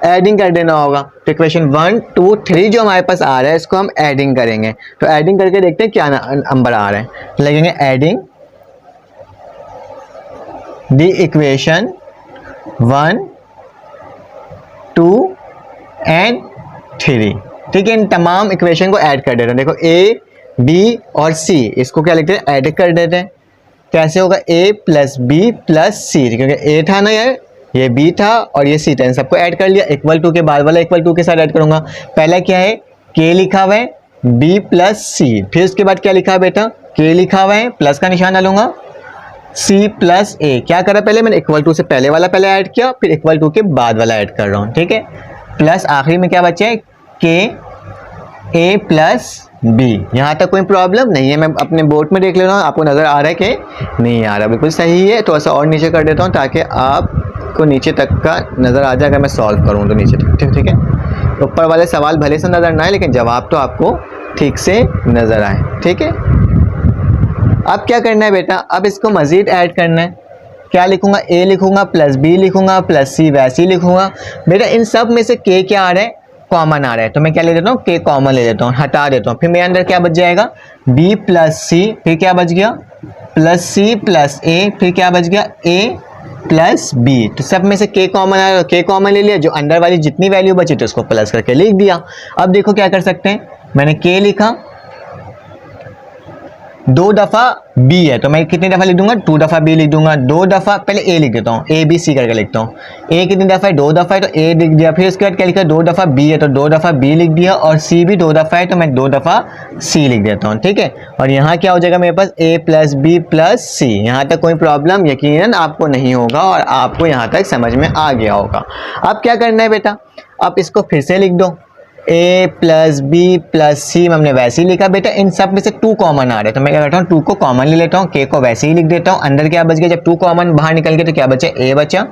एडिंग कर देना होगा। तो इक्वेशन 1 2 3 जो हमारे पास आ रहा है इसको हम एडिंग करेंगे। तो एडिंग करके देखते हैं क्या नंबर आ रहा है। लगेंगे एडिंग द इक्वेशन 1 2 एंड 3, ठीक है। इन तमाम इक्वेशन को ऐड कर देते हैं। देखो a b और c, इसको क्या लिखते हैं, ऐड कर देते हैं। कैसे होगा, a प्लस बी प्लस सी, क्योंकि a था ना यार, ये b था और ये c था, इन सबको ऐड कर लिया। इक्वल टू के बाद वाला इक्वल टू के साथ ऐड करूंगा। पहला क्या है, k लिखा हुआ है b प्लस सी, फिर उसके बाद क्या लिखा है बेटा, k लिखा हुआ है, प्लस का निशान डालूंगा, c प्लस a। क्या करा पहले मैंने, इक्वल टू से पहले वाला पहले ऐड किया, फिर इक्वल टू के बाद वाला ऐड कर रहा हूँ, ठीक है। प्लस आखिरी में क्या बचा है, के a प्लस बी। यहाँ तक कोई प्रॉब्लम नहीं है। मैं अपने बोर्ड में देख ले रहा हूँ, आपको नज़र आ रहा है कि नहीं आ रहा, बिल्कुल सही है। थोड़ा सा और नीचे कर देता हूँ ताकि आपको नीचे तक का नज़र आ जाए। अगर मैं सॉल्व करूँ तो नीचे तक, ठीक है। ऊपर वाले सवाल भले से नज़र ना आए लेकिन जवाब तो आपको ठीक से नज़र आए, ठीक है। अब क्या करना है बेटा, अब इसको मज़ीद ऐड करना है। क्या लिखूंगा, a लिखूंगा प्लस b लिखूंगा प्लस c वैसे ही लिखूंगा। बेटा इन सब में से k क्या आ रहा है, कॉमन आ रहा है, तो मैं क्या ले लेता हूँ, k कॉमन ले लेता हूँ, हटा देता हूँ। फिर मेरे अंदर क्या बच जाएगा, b प्लस c, फिर क्या बच गया, प्लस c प्लस a, फिर क्या बच गया, a प्लस b। तो सब में से k कॉमन आ रहा है, k कॉमन ले लिया, जो अंदर वाली जितनी वैल्यू बची तो उसको प्लस करके लिख दिया। अब देखो क्या कर सकते हैं, मैंने k लिखा, 2 दफ़ा b है तो मैं कितनी दफ़ा लिख दूंगा, 2 दफ़ा b लिख दूंगा। 2 दफ़ा पहले a लिख देता हूँ, a b c करके लिखता हूँ। a कितनी दफ़ा है, 2 दफ़ा है तो a लिख दिया। फिर उसके बाद क्या लिखा, 2 दफ़ा b है तो 2 दफ़ा b लिख दिया, और c भी 2 दफ़ा है तो मैं 2 दफ़ा c लिख देता हूँ, ठीक है। और यहाँ क्या हो जाएगा मेरे पास, a प्लस बी प्लस सी। यहाँ तक कोई प्रॉब्लम यकीनन आपको नहीं होगा और आपको यहाँ तक समझ में आ गया होगा। अब क्या करना है बेटा, अब इसको फिर से लिख दो, a प्लस बी प्लस सी हमने वैसे ही लिखा। बेटा इन सब में से 2 कॉमन आ रहे हैं तो मैं क्या करता हूँ, 2 को कॉमन ले लेता हूँ, k को वैसे ही लिख देता हूँ। अंदर क्या बच गया, जब 2 कॉमन बाहर निकल गए तो क्या बचा, a बचा,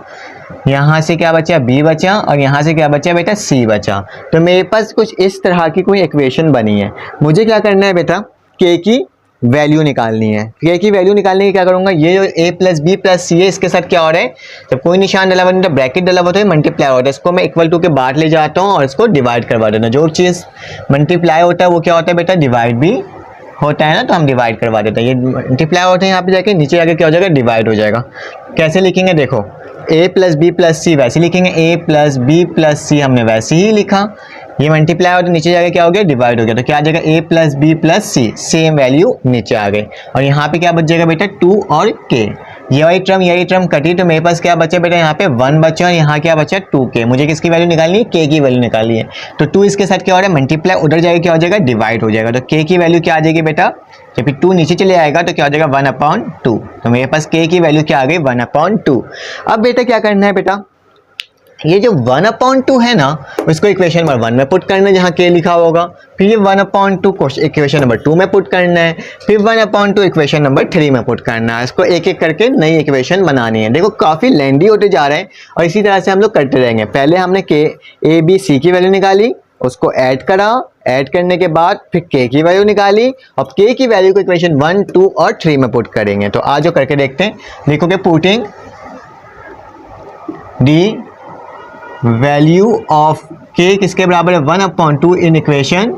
यहाँ से क्या बचा, b बचा, और यहाँ से क्या बचा बेटा, c बचा। तो मेरे पास कुछ इस तरह की कोई इक्वेशन बनी है। मुझे क्या करना है बेटा, k की वैल्यू निकालनी है। k की वैल्यू निकालने की क्या करूंगा, ये जो a प्लस बी प्लस सी है इसके साथ क्या हो रहा है, जब कोई निशान डला हुआ नहीं तो ब्रैकेट डला हुआ तो मल्टीप्लाई होता है, इसको मैं इक्वल टू के बाहर ले जाता हूँ और इसको डिवाइड करवा देता हूँ। जो चीज़ मल्टीप्लाई होता है वो क्या होता है बेटा, डिवाइड भी होता है ना, तो हम डिवाइड करवा देते हैं। ये मल्टीप्लाई होता है, यहाँ पे जाके नीचे जाके क्या हो जाएगा, डिवाइड हो जाएगा। कैसे लिखेंगे, देखो a प्लस बी प्लस सी वैसे लिखेंगे, a प्लस बी प्लस सी हमने वैसे ही लिखा, ये मल्टीप्लाई हो तो नीचे जाके क्या हो गया, डिवाइड हो गया। तो क्या आ जाएगा, a plus B plus C, same value नीचे आ गई। और यहाँ पे क्या बच जाएगा बेटा, 2 और k। यही टर्म कटी तो मेरे पास क्या बचा बेटा, यहाँ पे 1 बचा और यहाँ क्या बचा 2k। मुझे किसकी वैल्यू निकालनी है, k की वैल्यू निकालनी है। तो 2 इसके साथ क्या हो रहा है, मल्टीप्लाई, उधर जाएगा क्या हो जाएगा, डिवाइड हो जाएगा। तो k की वैल्यू क्या आ जाएगी बेटा, जब 2 नीचे चले आएगा तो क्या हो जाएगा 1/2। तो मेरे पास k की वैल्यू क्या आ गई, 1/2। अब बेटा क्या करना है बेटा, ये जो 1/2 है ना, उसको इक्वेशन नंबर 1 में पुट करना है जहाँ k लिखा होगा। फिर ये 1/2 इक्वेशन नंबर 2 में पुट करना है। फिर 1/2 इक्वेशन नंबर 3 में पुट करना है। इसको एक एक करके नई इक्वेशन बनानी है। देखो काफ़ी लेंदी होते जा रहे हैं और इसी तरह से हम लोग करते रहेंगे। पहले हमने k a b c की वैल्यू निकाली, उसको ऐड करा, ऐड करने के बाद फिर k की वैल्यू निकाली और k की वैल्यू को इक्वेशन 1, 2 और 3 में पुट करेंगे। तो आज जो करके देखते हैं, देखोगे putting the value of k किसके बराबर है, 1/2 इन इक्वेशन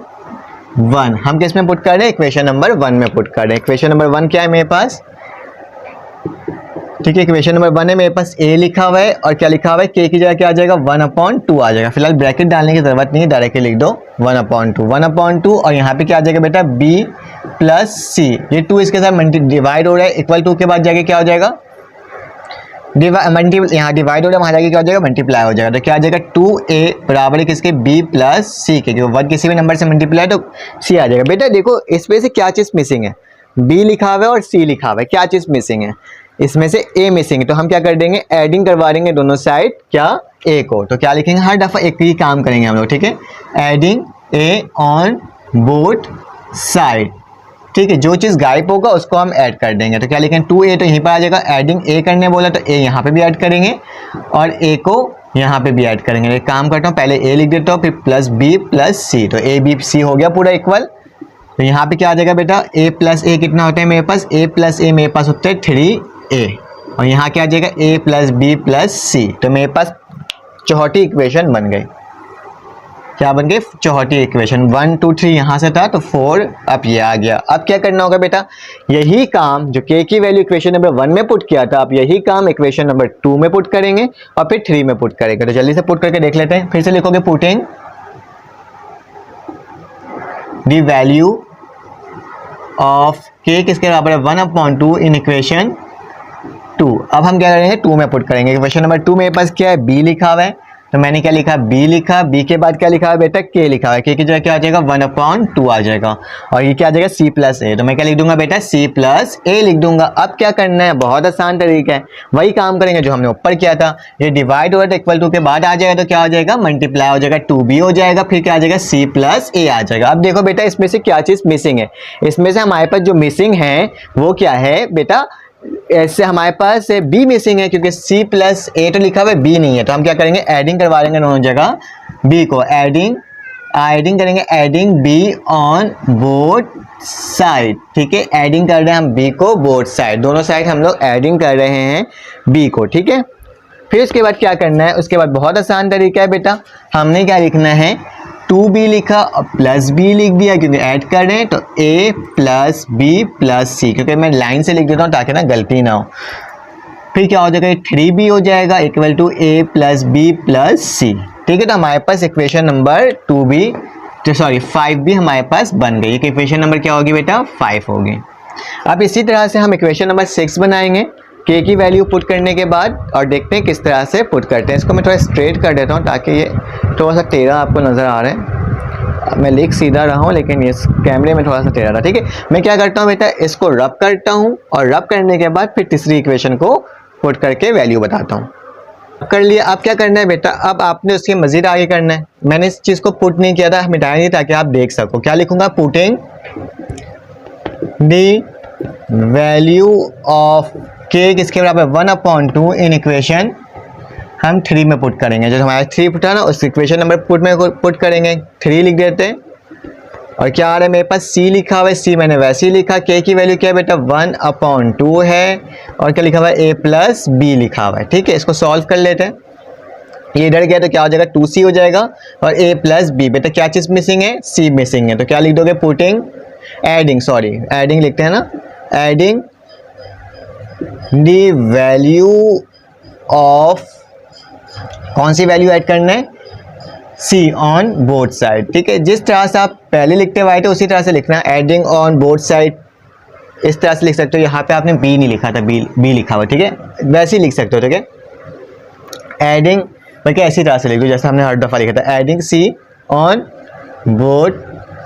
1। हम किस में पुट कर रहे हैं, इक्वेशन नंबर 1 में पुट कर रहे हैं। इक्वेशन नंबर 1 क्या है मेरे पास, ठीक है, इक्वेशन नंबर 1 है मेरे पास, a लिखा हुआ है और क्या लिखा हुआ है, k की जगह क्या आ जाएगा, 1/2 आ जाएगा। फिलहाल ब्रैकेट डालने की जरूरत नहीं है, डायरेक्टली लिख दो 1/2 और यहाँ पे क्या आ जाएगा बेटा, b प्लस c। ये 2 इसके साथ डिवाइड हो रहा है, इक्वल टू के बाद जाके क्या हो जाएगा, यहाँ डिवाइड हो रहा है, वहाँ जाके क्या हो जाएगा, मल्टीप्लाई हो जाएगा। तो क्या आ जाएगा, 2a बराबर है किसके, b प्लस c के, क्योंकि 1 किसी भी नंबर से मल्टीप्लाई तो c आ जाएगा। बेटा देखो इसमें से क्या चीज़ मिसिंग है, b लिखा हुआ है और c लिखा हुआ है, क्या चीज़ मिसिंग है, इसमें से a मिसिंग है। तो हम क्या कर देंगे, एडिंग करवा देंगे दोनों साइड क्या, a को। तो क्या लिखेंगे, हर दफ़ा एक ही काम करेंगे हम लोग, ठीक है, adding a on both side, ठीक है। जो चीज़ गायब होगा उसको हम ऐड कर देंगे। तो क्या लिखेंगे, 2a तो यहीं पर आ जाएगा, एडिंग a करने बोला तो a यहाँ पे भी ऐड करेंगे और a को यहाँ पे भी ऐड करेंगे। एक काम करता हूँ, पहले a लिख देता हूँ, फिर प्लस b प्लस c। तो a b c हो गया पूरा इक्वल। तो यहाँ पे क्या आ जाएगा बेटा, a प्लस a कितना होता है मेरे पास, a प्लस a मेरे पास होता है 3a और यहाँ क्या आ जाएगा, a plus b plus c। तो मेरे पास चौथी इक्वेशन बन गई। क्या बन गई, चौथी इक्वेशन। 1 2 3 यहाँ से था तो 4 अब ये आ गया। अब क्या करना होगा बेटा, यही काम जो k की वैल्यू इक्वेशन नंबर 1 में पुट किया था, अब यही काम इक्वेशन नंबर 2 में पुट करेंगे और फिर 3 में पुट करेंगे। तो जल्दी से पुट करके देख लेते हैं। फिर से लिखोगे, putting the value of k किसके बराबर है, 1/2 इन इक्वेशन 2। अब हम क्या करेंगे, 2 में पुट करेंगे। इक्वेशन नंबर 2 मेरे पास क्या है, b लिखा हुआ है, तो मैंने क्या लिखा, b लिखा, b के बाद क्या लिखा है बेटा, k लिखा हुआ है, k की जगह क्या आ जाएगा, 1/2 आ जाएगा और ये क्या आ जाएगा, c प्लस a। तो मैं क्या लिख दूंगा बेटा, c प्लस a लिख दूंगा। अब क्या करना है, बहुत आसान तरीका है, वही काम करेंगे जो हमने ऊपर किया था। ये डिवाइड हो रहा था, इक्वल टू के बाद आ जाएगा तो क्या हो जाएगा, मल्टीप्लाई हो जाएगा, 2b हो जाएगा, फिर क्या आ जाएगा, c प्लस a आ जाएगा। अब देखो बेटा इसमें से क्या चीज़ मिसिंग है, इसमें से हमारे पास जो मिसिंग है वो क्या है बेटा, ऐसे हमारे पास b मिसिंग है क्योंकि c प्लस a तो लिखा हुआ है, b नहीं है। तो हम क्या करेंगे, एडिंग करवा लेंगे दोनों जगह b को, एडिंग करेंगे, adding b on both side, ठीक है, एडिंग कर रहे हैं हम b को बोथ साइड, दोनों साइड हम लोग एडिंग कर रहे हैं b को, ठीक है। फिर उसके बाद क्या करना है, उसके बाद बहुत आसान तरीका है बेटा, हमने क्या लिखना है, 2b लिखा और प्लस b लिख दिया क्योंकि ऐड कर रहे हैं, तो a plus b plus c, क्योंकि मैं लाइन से लिख देता हूँ ताकि ना गलती ना हो। फिर क्या हो जाएगा, 3b हो जाएगा equal to a plus b plus c, ठीक है। तो हमारे पास इक्वेशन नंबर 5b हमारे पास बन गई। इक्वेशन नंबर क्या होगी बेटा, 5 होगी। अब इसी तरह से हम इक्वेशन नंबर 6 बनाएंगे k की वैल्यू पुट करने के बाद और देखते हैं किस तरह से पुट करते हैं। इसको मैं थोड़ा स्ट्रेट कर देता हूँ ताकि ये थोड़ा सा टेढ़ा आपको नज़र आ रहा है। मैं लिख सीधा रहा हूँ लेकिन ये कैमरे में थोड़ा सा टेढ़ा रहा, ठीक है। मैं क्या करता हूँ बेटा, इसको रब करता हूँ और रब करने के बाद फिर तीसरी इक्वेशन को पुट करके वैल्यू बताता हूँ। कर लिया। अब क्या करना है बेटा, अब आपने उसके मज़ीद आगे करना है। मैंने इस चीज़ को पुट नहीं किया था, मिटाया नहीं ताकि आप देख सको। क्या लिखूँगा, putting the value of k किसके बराबर, 1/2 इन इक्वेशन हम 3 में पुट करेंगे। जो हमारा 3 पुटा ना, उस इक्वेशन नंबर पुट करेंगे, 3 लिख देते हैं। और क्या आ रहा है मेरे पास, c लिखा हुआ है, c मैंने वैसे ही लिखा। k की वैल्यू क्या है बेटा, 1/2 है और क्या लिखा हुआ है, a प्लस b लिखा हुआ है, ठीक है। इसको सॉल्व कर लेते हैं। ये इधर गया तो क्या हो जाएगा, 2c हो जाएगा और a प्लस b। बेटा क्या चीज़ मिसिंग है, c मिसिंग है। तो क्या लिख दोगे, पुटिंग एडिंग लिखते हैं ना, एडिंग दी वैल्यू ऑफ, कौन सी वैल्यू ऐड करना है, सी ऑन बोथ साइड। ठीक है, जिस तरह से आप पहले लिखते हुए थे उसी तरह से लिखना, एडिंग ऑन बोथ साइड इस तरह से लिख सकते हो। यहाँ पे आपने बी नहीं लिखा था, बी लिखा हुआ, ठीक है, वैसे ही लिख सकते हो। ठीक है, एडिंग बल्कि ऐसी तरह से लिख दो जैसे हमने हर दफ़ा लिखा था, adding C on both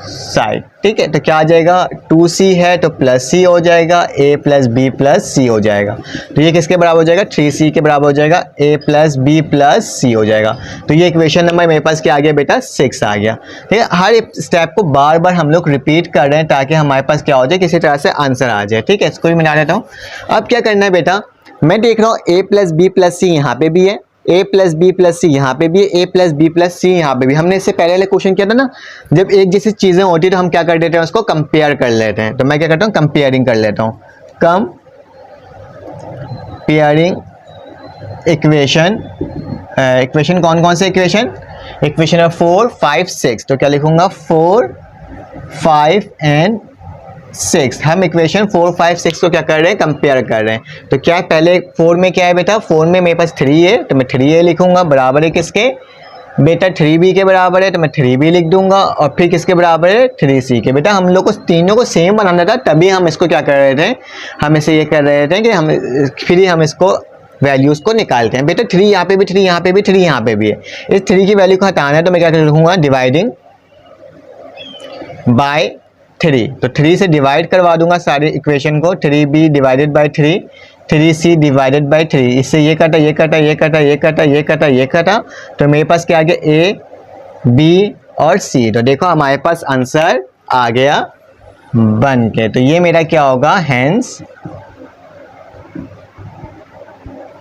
side. ठीक है, तो क्या आ जाएगा, 2c है तो प्लस सी हो जाएगा, a प्लस बी प्लस सी हो जाएगा। तो ये किसके बराबर हो जाएगा, 3c के बराबर हो जाएगा, a प्लस बी प्लस सी हो जाएगा। तो ये इक्वेशन नंबर मेरे पास क्या आ गया बेटा, 6 आ गया। ठीक है, हर स्टेप को बार बार हम लोग रिपीट कर रहे हैं ताकि हमारे पास क्या हो जाए, किसी तरह से आंसर आ जाए। ठीक है, इसको भी मिला देता हूँ। अब क्या करना है बेटा, मैं देख रहा हूँ a प्लस बी प्लस सी यहाँ पे भी है, a प्लस बी प्लस सी यहाँ पे भी है, a प्लस बी प्लस सी यहाँ पे भी। हमने इससे पहले वाले क्वेश्चन किया था ना, जब एक जैसी चीज़ें होती है तो हम क्या कर देते हैं, उसको कंपेयर कर लेते हैं। तो मैं क्या करता हूँ, कंपेयरिंग कर लेता हूँ, कंपेयरिंग इक्वेशन। इक्वेशन कौन कौन से इक्वेशन, इक्वेशन है 4 5 6। तो क्या लिखूंगा, 4 5 एंड 6। हम इक्वेशन 4 5 6 को क्या कर रहे हैं, कंपेयर कर रहे हैं। तो क्या है, पहले 4 में क्या है बेटा, 4 में मेरे पास 3 है तो मैं 3a लिखूंगा, बराबर है किसके बेटा, 3b के बराबर है तो मैं 3b लिख दूंगा, और फिर किसके बराबर है, 3c के। बेटा हम लोग को तीनों को सेम बनाना था, तभी हम इसको क्या कर रहे थे, हम इसे ये कर रहे थे कि हम इसको वैल्यूज़ को निकालते हैं। बेटा 3 यहाँ पे भी, 3 यहाँ पे भी, 3 यहाँ पे भी है। इस 3 की वैल्यू को हटाना है तो मैं क्या लिखूंगा, डिवाइडिंग बाय 3। तो 3 से डिवाइड करवा दूंगा सारी इक्वेशन को, 3b divided by 3, 3c divided by 3। इससे ये कटा, ये कटा, ये कटा, ये कटा, ये कटा, ये कटा, तो मेरे पास क्या आ गया, a b और c। तो देखो हमारे पास आंसर आ गया बन के। तो ये मेरा क्या होगा, हेंस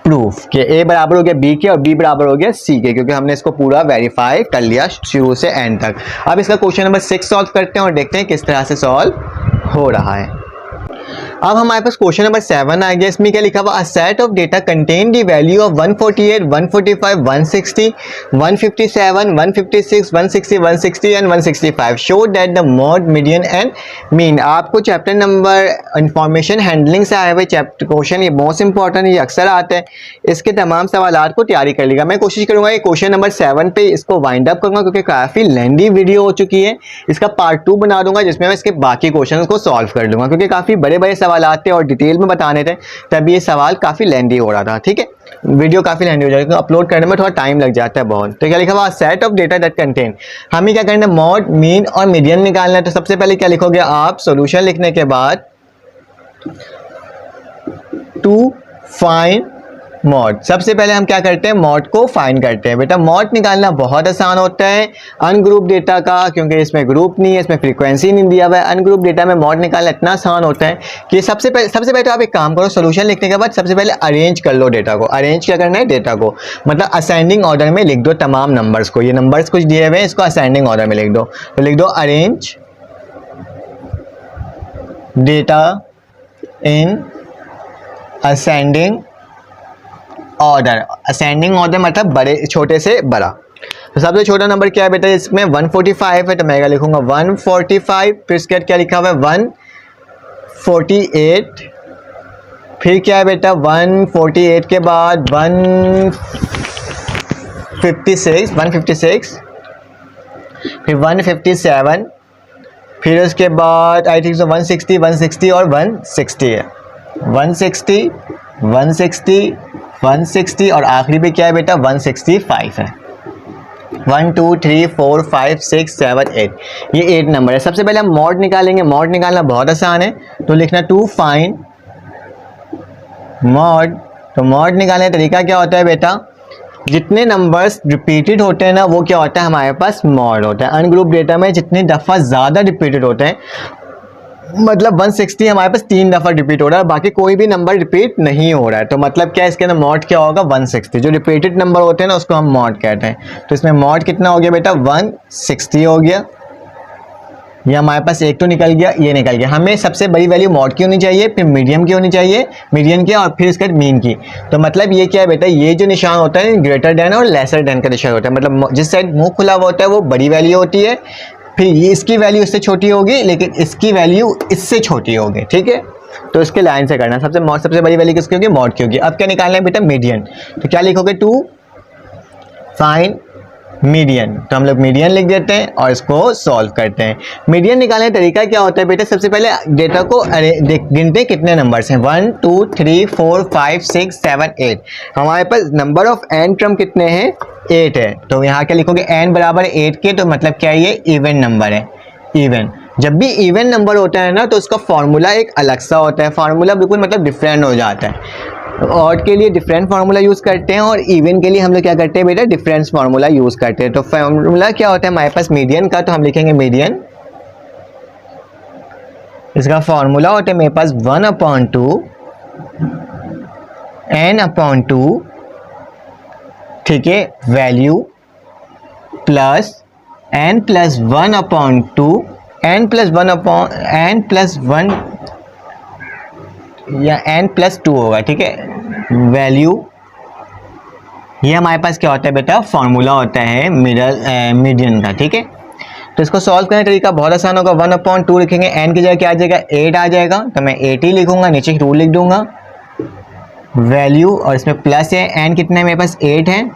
प्रूफ कि a बराबर हो गया b के और b बराबर हो गया c के, क्योंकि हमने इसको पूरा वेरीफाई कर लिया शुरू से एंड तक। अब इसका क्वेश्चन नंबर 6 सॉल्व करते हैं और देखते हैं किस तरह से सॉल्व हो रहा है। अब हमारे पास क्वेश्चन नंबर 7 आ गया। इसमें क्या लिखा हुआ, a set of data contain the value of 148, 145, 160, 157, 156, 160, 160 and 165 show that the mod, median and mean. आपको चैप्टर नंबर इंफॉर्मेशन हैंडलिंग से आए हुए चैप्टर क्वेश्चन, ये मोस्ट इंपॉर्टेंट, ये अक्सर आते हैं। इसके तमाम सवाल को तैयारी कर लेगा। मैं कोशिश करूंगा ये क्वेश्चन नंबर 7 पे इसको वाइंड अप करूंगा, क्योंकि काफ़ी लेंदी वीडियो हो चुकी है। इसका पार्ट 2 बना दूंगा जिसमें मैं इसके बाकी क्वेश्चन को सॉल्व कर लूंगा, क्योंकि काफ़ी बड़े बड़े सवाल आते हैं और डिटेल में बताने थे, तभी ये सवाल काफ़ी लेंदी हो रहा था। ठीक है, वीडियो काफ़ी लेंदी हो जाएगी तो अपलोड करने में थोड़ा टाइम लग जाता है बहुत। तो क्या लिखा हुआ, set of data that contain, हमें क्या करना है, मॉड, मीन और मीडियन निकालना है। तो सबसे पहले क्या लिखोगे आप, सॉल्यूशन लिखने के बाद टू फाइंड मॉड। सबसे पहले हम क्या करते हैं, मॉड को फाइंड करते हैं। बेटा मॉड निकालना बहुत आसान होता है अनग्रुप डेटा का, क्योंकि इसमें ग्रुप नहीं है, इसमें फ्रीक्वेंसी नहीं दिया हुआ है। अनग्रुप डेटा में मॉड निकालना इतना आसान होता है कि सबसे पहले तो आप एक काम करो, सोल्यूशन लिखने के बाद सबसे पहले अरेंज कर लो डेटा को। अरेंज क्या करना है, डेटा को मतलब असेंडिंग ऑर्डर में लिख दो तमाम नंबर्स को। ये नंबर्स कुछ दिए हुए हैं, इसको असेंडिंग ऑर्डर में लिख दो। तो लिख दो arrange data in ascending order. Ascending order मतलब बड़े, छोटे से बड़ा। तो सबसे छोटा नंबर क्या है बेटा, इसमें 145 है तो मैं क्या लिखूंगा 145। फिर इसके बाद क्या लिखा हुआ है 148। फिर क्या है बेटा 148 के बाद 156, फिर 157, फिर उसके बाद आई थिंक 160 और 160 है, 160 और आखिरी पे क्या है बेटा 165 है। 1 2 3 4 5 6 7 8, ये 8 नंबर है। सबसे पहले हम मॉड निकालेंगे। मॉड निकालना बहुत आसान है, तो लिखना टू फाइंड मॉड। तो मॉड निकालने का तरीका क्या होता है बेटा, जितने नंबर्स रिपीटेड होते हैं ना वो क्या होता है हमारे पास मॉड होता है। अनग्रुप डेटा में जितनी दफ़ा ज़्यादा रिपीटेड होते हैं, मतलब 160 हमारे पास 3 दफ़ा रिपीट हो रहा है, बाकी कोई भी नंबर रिपीट नहीं हो रहा है, तो मतलब क्या है इसके अंदर मॉड क्या होगा 160। जो रिपीटेड नंबर होते हैं ना उसको हम मॉड कहते हैं। तो इसमें मॉड कितना हो गया बेटा 160 हो गया। ये हमारे पास एक तो निकल गया, ये निकल गया। हमें सबसे बड़ी वैल्यू मॉड की होनी चाहिए, फिर मीडियम की होनी चाहिए, मीडियन की, और फिर इसके बाद मीन की। तो मतलब ये क्या है बेटा, ये जो निशान होता है ग्रेटर देन और लेसर देन का निशान होता है। मतलब जिस साइड मुंह खुला हुआ होता है वो बड़ी वैल्यू होती है, फिर ये इसकी वैल्यू इससे छोटी होगी, लेकिन इसकी वैल्यू इससे छोटी होगी। ठीक है, तो इसके लाइन से करना। सबसे बड़ी वैल्यू किसकी होगी, मॉड की होगी। अब क्या निकालना है बेटा मीडियन। तो क्या लिखोगे टू फाइंड मीडियन, तो हम लोग मीडियन लिख देते हैं और इसको सॉल्व करते हैं। मीडियन निकालने का तरीका क्या होता है बेटा, सबसे पहले डेटा को गिनते हैं कितने नंबर्स हैं, 1 2 3 4 5 6 7 8। हमारे पास नंबर ऑफ एन टर्म कितने हैं, 8 है। तो यहाँ क्या लिखोगे, एन बराबर 8 के, तो मतलब क्या है, ये इवन नंबर है। इवन, जब भी इवन नंबर होता है ना तो उसका फॉर्मूला एक अलग सा होता है, फार्मूला बिल्कुल मतलब डिफरेंट हो जाता है। ऑड के लिए डिफरेंट फार्मूला यूज़ करते हैं और इवन के लिए हम लोग क्या करते हैं बेटा, डिफरेंट फार्मूला यूज़ करते हैं। तो फार्मूला क्या होता है हमारे पास मीडियन का, तो हम लिखेंगे मीडियन, इसका फार्मूला होता है मेरे पास 1/2 n/2, ठीक है, वैल्यू प्लस n + 1/2 n + 1 या n+2 होगा, ठीक है, वैल्यू। ये हमारे पास क्या होता है बेटा, फॉर्मूला होता है मीडियन का, ठीक है। तो इसको सॉल्व करने का तरीका बहुत आसान होगा, 1/2 लिखेंगे, n की जगह क्या आ जाएगा, 8 आ जाएगा, तो मैं 8 ही लिखूंगा, नीचे 2 लिख दूंगा, वैल्यू, और इसमें प्लस है, n कितना है मेरे पास, 8 है,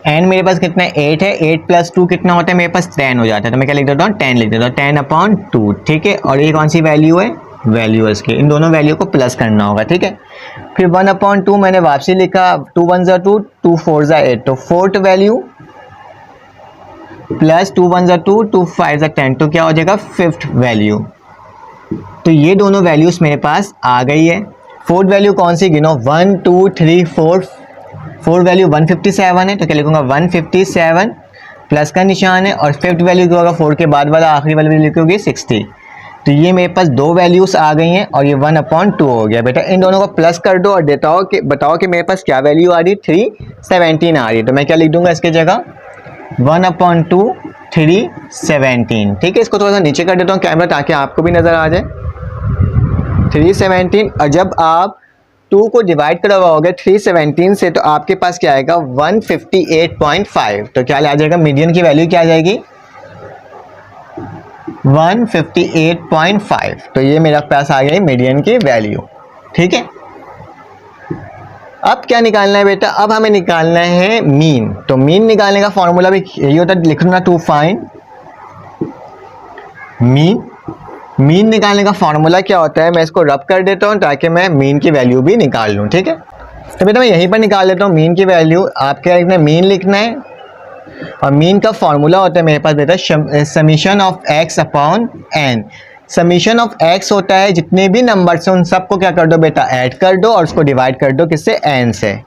n मेरे पास कितना है, 8 है, 8 + 2 कितना होता है मेरे पास, 10 हो जाता है। तो मैं क्या लिख देता हूँ, 10 लिख देता हूँ, 10/2, ठीक है। और ये कौन सी वैल्यू है, वैल्यू है इसकी, इन दोनों वैल्यू को प्लस करना होगा, ठीक है। फिर 1/2 मैंने वापसी लिखा, 2 1 2, 2 4 8, तो फोर्थ वैल्यू प्लस 2 1 2, 2 5 10, तो क्या हो जाएगा, फिफ्थ वैल्यू। तो ये दोनों वैल्यूज मेरे पास आ गई है। फोर्थ वैल्यू कौन सी गिनो, 1 2 3 4, फोर्थ वैल्यू 157 है, तो क्या लिखूंगा, 157, प्लस का निशान है, और फिफ्थ वैल्यू क्या होगा, 4 के बाद वाला आखिरी वाली वैल्यू लिखोगे 60। तो ये मेरे पास दो वैल्यूज आ गई हैं और ये 1/2 हो गया। बेटा इन दोनों को प्लस कर दो और बताओ कि मेरे पास क्या वैल्यू आ रही है, 317 आ रही है। तो मैं क्या लिख दूंगा इसके जगह, 1/2 317, ठीक है। इसको थोड़ा सा नीचे कर देता हूँ कैमरा ताकि आपको भी नज़र आ जाए, 317। और जब आप 2 को डिवाइड करवाओगे 317 से तो आपके पास क्या आएगा, 158.5। तो क्या आ जाएगा, मीडियन की वैल्यू क्या आ जाएगी, 158.5। तो ये मेरा पास आ गई मीडियन की वैल्यू, ठीक है। अब क्या निकालना है बेटा, अब हमें निकालना है मीन। तो मीन निकालने का फॉर्मूला भी यही होता है, लिखूंगा टू फाइंड मीन। मीन निकालने का फॉर्मूला क्या होता है, मैं इसको रब कर देता हूँ ताकि मैं मीन की वैल्यू भी निकाल लूँ, ठीक है। तो बेटा मैं यहीं पर निकाल देता हूँ मीन की वैल्यू। आपके लिखना है, मीन लिखना है, और मीन का फॉर्मूला होता है मेरे पास बेटा summation of x upon n। Summation of x होता है जितने भी नंबर्स हैं उन सबको क्या कर दो बेटा, ऐड कर दो और उसको डिवाइड कर दो किससे, n से।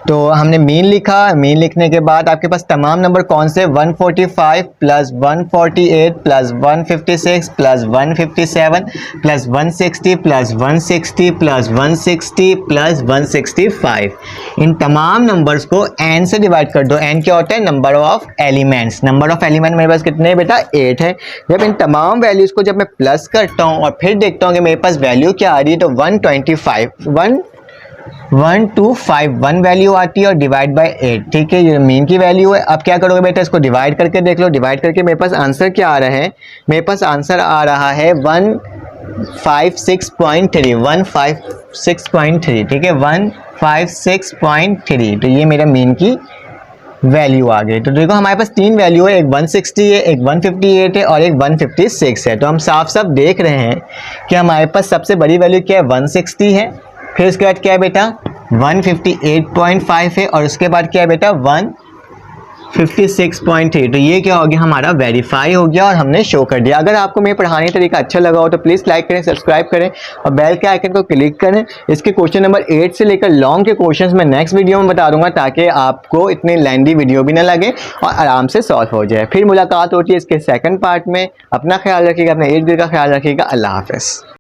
तो हमने मीन लिखा, मीन लिखने के बाद आपके पास तमाम नंबर कौन से, 145 plus 148 plus 156 plus 157 plus 160 plus 160 plus 160 plus 165। इन तमाम नंबर्स को n से डिवाइड कर दो। n क्या होता है, number of elements. Number of element मेरे पास कितने हैं बेटा, 8 है। जब इन तमाम वैल्यूज़ को जब मैं प्लस करता हूँ और फिर देखता हूँ कि मेरे पास वैल्यू क्या आ रही है, तो 1251 वैल्यू आती है और डिवाइड बाय 8, ठीक है। ये मीन की वैल्यू है। अब क्या करोगे बेटा, इसको डिवाइड करके देख लो। डिवाइड करके मेरे पास आंसर क्या आ रहा है, मेरे पास आंसर आ रहा है 156.3, 156.3, ठीक है, 156.3। तो ये मेरा मीन की वैल्यू आ गई। तो देखो हमारे पास तीन वैल्यू है, एक 160 है, एक 158 है और एक 156 है। तो हम साफ साफ देख रहे हैं कि हमारे पास सबसे बड़ी वैल्यू क्या है, 160 है। फिर उसके बाद क्या है बेटा, 158.5 है और उसके बाद क्या है बेटा, 156.3। तो ये क्या हो गया, हमारा वेरीफाई हो गया और हमने शो कर दिया। अगर आपको मेरे पढ़ाने का तरीका अच्छा लगा हो तो प्लीज़ लाइक करें, सब्सक्राइब करें और बेल के आइकन को क्लिक करें। इसके क्वेश्चन नंबर 8 से लेकर लॉन्ग के क्वेश्चंस मैं नेक्स्ट वीडियो में बता दूंगा ताकि आपको इतनी लेंदी वीडियो भी ना लगे और आराम से सॉल्व हो जाए। फिर मुलाकात होती है इसके सेकंड पार्ट में। अपना ख्याल रखिएगा, अपने इर्द गिर्द का ख्याल रखिएगा। अल्लाह हाफ़िज़।